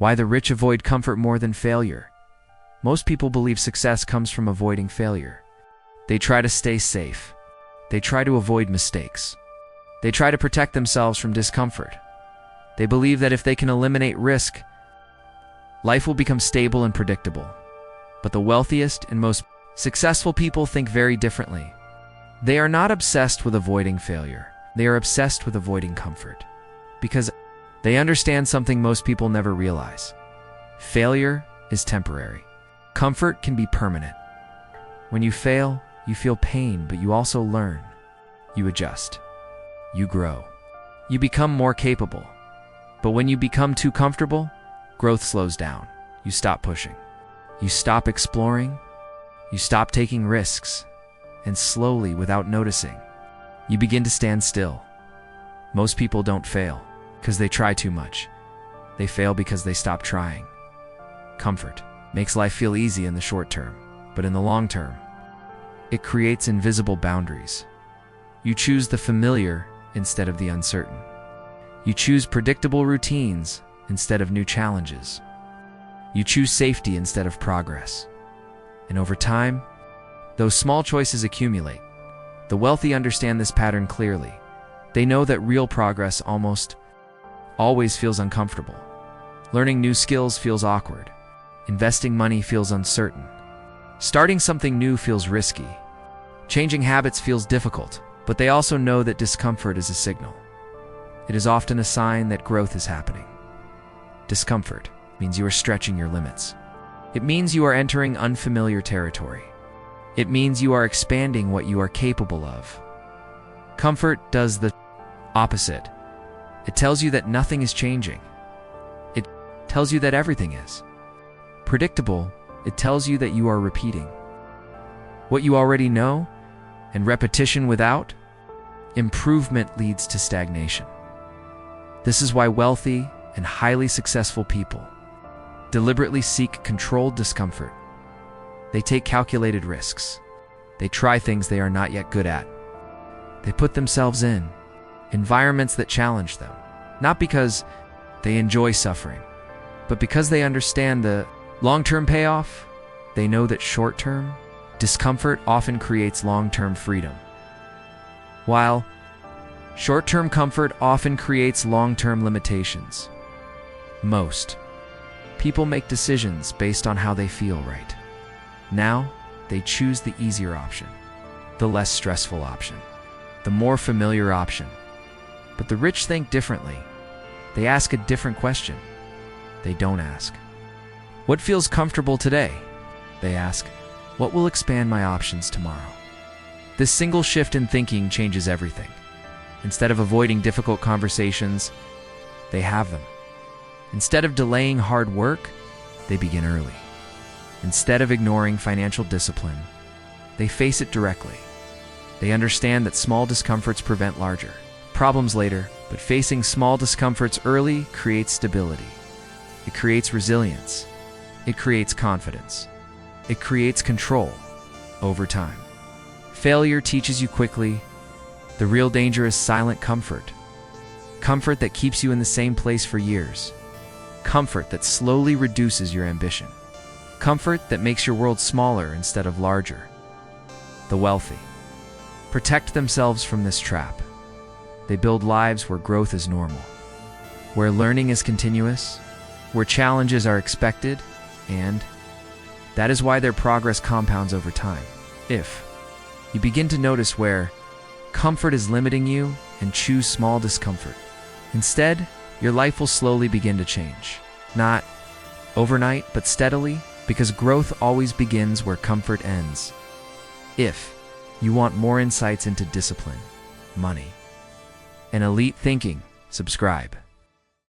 Why the rich avoid comfort more than failure. Most people believe success comes from avoiding failure. They try to stay safe. They try to avoid mistakes. They try to protect themselves from discomfort. They believe that if they can eliminate risk, life will become stable and predictable. But the wealthiest and most successful people think very differently. They are not obsessed with avoiding failure. They are obsessed with avoiding comfort. Because they understand something most people never realize. Failure is temporary. Comfort can be permanent. When you fail, you feel pain, but you also learn. You adjust. You grow. You become more capable. But when you become too comfortable, growth slows down. You stop pushing. You stop exploring. You stop taking risks. And slowly, without noticing, you begin to stand still. Most people don't fail because they try too much. They fail because they stop trying. Comfort makes life feel easy in the short term, but in the long term, it creates invisible boundaries. You choose the familiar instead of the uncertain. You choose predictable routines instead of new challenges. You choose safety instead of progress. And over time, those small choices accumulate. The wealthy understand this pattern clearly. They know that real progress almost always feels uncomfortable. Learning new skills feels awkward. Investing money feels uncertain. Starting something new feels risky. Changing habits feels difficult, but they also know that discomfort is a signal. It is often a sign that growth is happening. Discomfort means you are stretching your limits. It means you are entering unfamiliar territory. It means you are expanding what you are capable of. Comfort does the opposite. It tells you that nothing is changing. It tells you that everything is. Predictable, it tells you that you are repeating what you already know, and repetition without improvement leads to stagnation. This is why wealthy and highly successful people deliberately seek controlled discomfort. They take calculated risks. They try things they are not yet good at. They put themselves in environments that challenge them, not because they enjoy suffering, but because they understand the long-term payoff. They know that short-term discomfort often creates long-term freedom, while short-term comfort often creates long-term limitations. Most people make decisions based on how they feel right now. They choose the easier option, the less stressful option, the more familiar option. But the rich think differently. They ask a different question. They don't ask, what feels comfortable today? They ask, what will expand my options tomorrow? This single shift in thinking changes everything. Instead of avoiding difficult conversations, they have them. Instead of delaying hard work, they begin early. Instead of ignoring financial discipline, they face it directly. They understand that small discomforts prevent larger problems later, but facing small discomforts early creates stability. It creates resilience. It creates confidence. It creates control over time. Failure teaches you quickly. The real danger is silent comfort. Comfort that keeps you in the same place for years. Comfort that slowly reduces your ambition. Comfort that makes your world smaller instead of larger. The wealthy protect themselves from this trap. They build lives where growth is normal, where learning is continuous, where challenges are expected, and that is why their progress compounds over time. If you begin to notice where comfort is limiting you and choose small discomfort, instead, your life will slowly begin to change. Not overnight, but steadily, because growth always begins where comfort ends. If you want more insights into discipline, money, and elite thinking, subscribe.